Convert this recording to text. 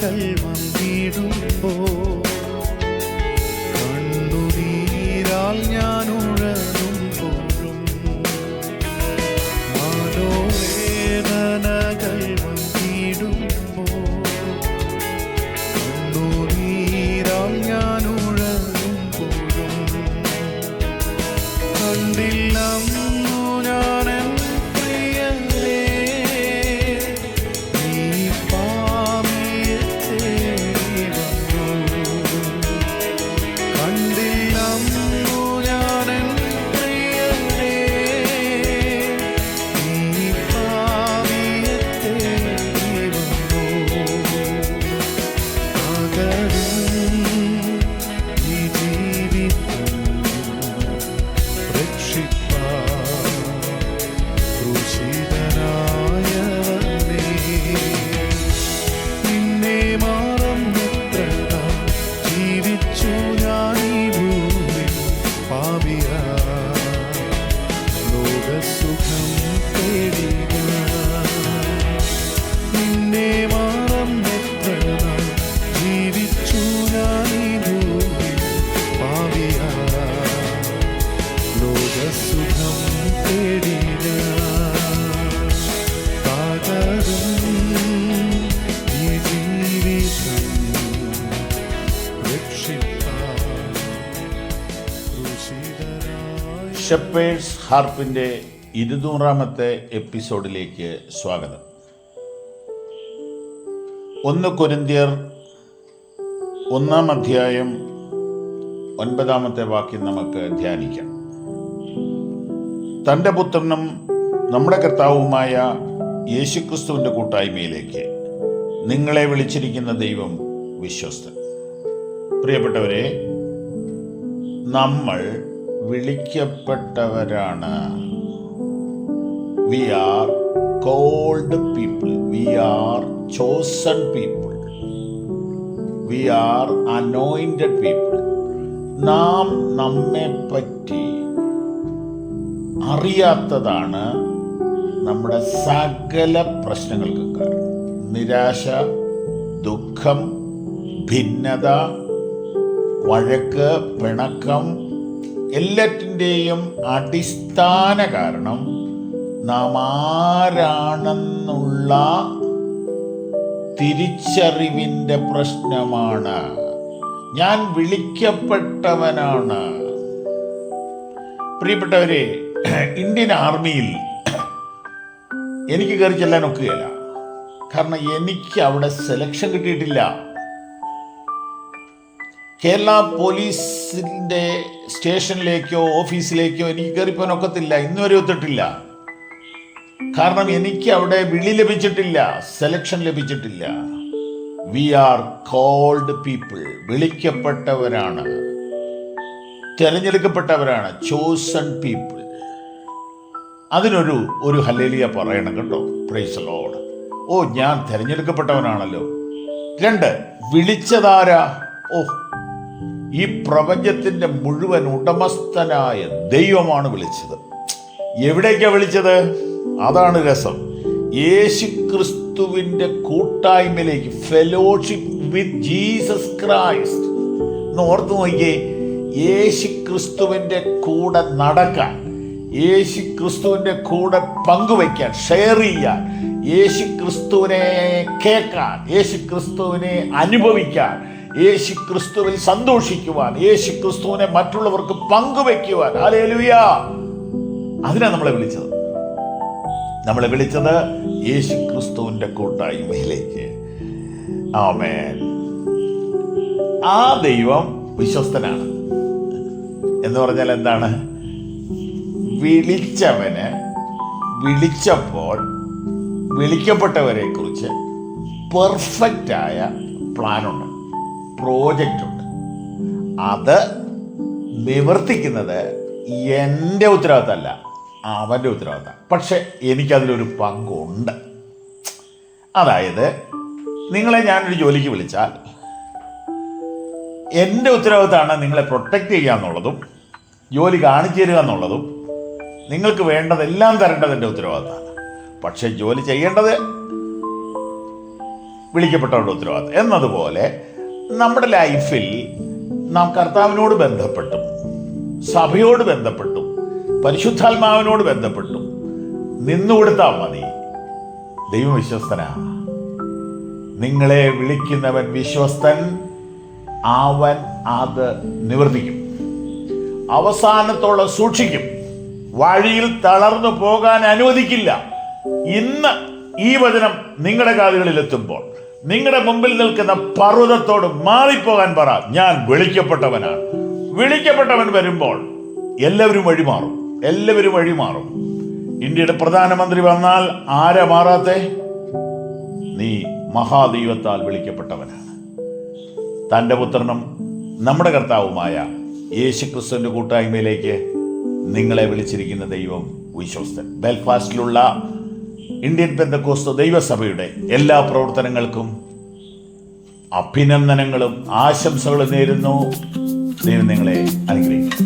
വേദനകൾ വന്നിടുമ്പോൾ കണ്ണുനീരാൽ ഞാൻ ഉഴലുമ്പോഴും മനോവേദനകൾ വന്നിടുമ്പോൾ കണ്ണുനീരാൽ ഞാൻ ഉഴലുമ്പോഴും കണ്ടില്ലന്നു ഞാൻ എൻ പ്രിയനേ, നീ പാപിയെ തേടി വന്നു. കണ്ടില്ലന്നു ഞാൻ എൻ പ്രിയനേ, നീ പാപിയെ തേടി വന്നു. പകരും ഈ ജീവിതം ക്രൂശിതനായവനേ, നിന്നെ മറന്നെത്ര നാൾ ജീവിച്ചു ഞാൻ ഈ ഭൂമിയിൽ പാപിയായി, ലോകസുഖം തേടി ഞാൻ. നിന്നെ മറന്നെത്ര നാൾ ജീവിച്ചു ഞാൻ ഈ ഭൂമിയിൽ പാപിയായി, ലോകസുഖം തേടി ഞാൻ. പകരും ഈ ജീവിതം രക്ഷിപ്പാൻ ക്രൂശിതനായ. ഷെപ്പേഴ്സ് ഹാർപ്പിൻ്റെ 200-ാമത്തെ എപ്പിസോഡിലേക്ക് സ്വാഗതം. 1 കൊരിന്ത്യർ 1-ാം അധ്യായം 9-ാമത്തെ വാക്യം നമുക്ക് ധ്യാനിക്കാം. തൻ്റെ പുത്രനും നമ്മുടെ കർത്താവുമായ യേശുക്രിസ്തുവിൻ്റെ കൂട്ടായ്മയിലേക്ക് നിങ്ങളെ വിളിച്ചിരിക്കുന്ന ദൈവം വിശ്വസ്തൻ. പ്രിയപ്പെട്ടവരെ, നമ്മൾ വിളിക്കപ്പെട്ടവരാണ്. We are called people, we are chosen people, we are anointed people. നാം നമ്മെപ്പറ്റി അറിയാത്തതാണ് നമ്മുടെ സകല പ്രശ്നങ്ങൾക്കും കാരണം. നിരാശ, ദുഃഖം, ഭിന്നത, വഴക്ക്, പിണക്കം, എല്ലാറ്റിൻ്റെയും അടിസ്ഥാന കാരണം നാം ആരാണെന്നുള്ള തിരിച്ചറിവിൻ്റെ പ്രശ്നമാണ്. ഞാൻ വിളിക്കപ്പെട്ടവനാണ്. പ്രിയപ്പെട്ടവരെ, ഇന്ത്യൻ ആർമിയിൽ എനിക്ക് കയറി ചെല്ലാൻ ഒക്കുകയില്ല. കാരണം എനിക്ക് അവിടെ സെലക്ഷൻ കിട്ടിയിട്ടില്ല. കേരള പോലീസിൻ്റെ സ്റ്റേഷനിലേക്കോ ഓഫീസിലേക്കോ എനിക്ക് കയറിപ്പോൻ ഒക്കത്തില്ല. ഇന്നുവരെ ഒത്തിട്ടില്ല. കാരണം എനിക്ക് അവിടെ വിളി ലഭിച്ചിട്ടില്ല, സെലക്ഷൻ ലഭിച്ചിട്ടില്ല. വി ആർ കോൾഡ് പീപ്പിൾ, വിളിക്കപ്പെട്ടവരാണ്, തിരഞ്ഞെടുക്കപ്പെട്ടവരാണ്, ചോസൺ പീപ്പിൾ. അതിനൊരു ഹല്ലേലൂയ പറയണം കേട്ടോ. Praise the Lord. ഓ, ഞാൻ തിരഞ്ഞെടുക്കപ്പെട്ടവനാണല്ലോ. 2, വിളിച്ചതാരാ? ഓ, ഈ പ്രപഞ്ചത്തിൻ്റെ മുഴുവൻ ഉടമസ്ഥനായ ദൈവമാണ് വിളിച്ചത്. എവിടേക്കാണ് വിളിച്ചത്? അതാണ് രസം. യേശുക്രിസ്തുവിൻ്റെ കൂട്ടായ്മയിലേക്ക്, ഫെലോഷിപ്പ് വിത്ത് ജീസസ് ക്രൈസ്റ്റ്. ഒന്ന് ഓർത്ത് നോക്കിയേ, യേശുക്രിസ്തുവിൻ്റെ കൂടെ നടക്കാൻ, യേശുക്രിസ്തുവിൻ്റെ കൂടെ പങ്കുവയ്ക്കാൻ, ഷെയർ ചെയ്യാൻ, യേശുക്രിസ്തുവിനെ കേൾക്കാൻ, യേശുക്രിസ്തുവിനെ അനുഭവിക്കാൻ, യേശുക്രിസ്തുവിൽ സന്തോഷിക്കുവാൻ, യേശുക്രിസ്തുവിനെ മറ്റുള്ളവർക്ക് പങ്കുവയ്ക്കുവാൻ. ഹല്ലേലൂയ! അതിനാണ് നമ്മളെ വിളിച്ചത്. നമ്മളെ വിളിച്ചത് യേശുക്രിസ്തുവിൻ്റെ കൂട്ടായ്മയിലേക്ക്. ആമേൻ. ആ ദൈവം വിശ്വസ്തനാണ് എന്ന് പറഞ്ഞാൽ എന്താണ്? വിളിച്ചവന് വിളിച്ചപ്പോൾ വിളിക്കപ്പെട്ടവരെ കുറിച്ച് പെർഫെക്റ്റായ പ്ലാനുണ്ട്, പ്രോജക്റ്റുണ്ട്. അത് നിവർത്തിക്കുന്നത് എൻ്റെ ഉത്തരവാദിത്തമല്ല, അവൻ്റെ ഉത്തരവാദിത്തം. പക്ഷെ എനിക്കതിലൊരു പങ്കുണ്ട്. അതായത്, നിങ്ങളെ ഞാനൊരു ജോലിക്ക് വിളിച്ചാൽ എൻ്റെ ഉത്തരവാദിത്തമാണ് നിങ്ങളെ പ്രൊട്ടക്റ്റ് ചെയ്യുക എന്നുള്ളതും ജോലി കാണിച്ചു തരിക എന്നുള്ളതും നിങ്ങൾക്ക് വേണ്ടതെല്ലാം തരേണ്ടത് എൻ്റെ ഉത്തരവാദിത്തമാണ്. പക്ഷെ ജോലി ചെയ്യേണ്ടത് വിളിക്കപ്പെട്ടവരുടെ ഉത്തരവാദിത്വം എന്നതുപോലെ നമ്മുടെ ലൈഫിൽ നാം കർത്താവിനോട് ബന്ധപ്പെട്ടും സഭയോട് ബന്ധപ്പെട്ടും പരിശുദ്ധാത്മാവിനോട് ബന്ധപ്പെട്ടും നിന്നുകൊടുത്താൽ മതി. ദൈവം വിശ്വസ്തനാണ്. നിങ്ങളെ വിളിക്കുന്നവൻ വിശ്വസ്തൻ, അവൻ അത് നിവർത്തിക്കും, അവസാനത്തോളം സൂക്ഷിക്കും, വഴിയിൽ തളർന്നു പോകാൻ അനുവദിക്കില്ല. ഇന്ന് ഈ വചനം നിങ്ങളുടെ കാതുകളിൽ എത്തുമ്പോൾ നിങ്ങളുടെ മുമ്പിൽ നിൽക്കുന്ന പർവ്വതത്തോട് മാറിപ്പോകാൻ പറ, ഞാൻ വിളിക്കപ്പെട്ടവനാണ്. വിളിക്കപ്പെട്ടവൻ വരുമ്പോൾ എല്ലാവരും വഴിമാറും, എല്ലാവരും വഴിമാറും. ഇന്ത്യയുടെ പ്രധാനമന്ത്രി വന്നാൽ ആരാ മാറാത്തെ? നീ മഹാദൈവത്താൽ വിളിക്കപ്പെട്ടവനാണ്. തൻ്റെ പുത്രനും നമ്മുടെ കർത്താവുമായ യേശുക്രിസ്തുവിൻ്റെ കൂട്ടായ്മയിലേക്ക് നിങ്ങളെ വിളിച്ചിരിക്കുന്ന ദൈവം വിശ്വസ്തൻ. ബെൽഫാസ്റ്റിലുള്ള ഇന്ത്യൻ പെന്തക്കോസ്ത് ദൈവസഭയുടെ എല്ലാ പ്രവർത്തനങ്ങൾക്കും അഭിനന്ദനങ്ങളും ആശംസകളും നേരുന്നു. ദൈവം നിങ്ങളെ അനുഗ്രഹിക്കും.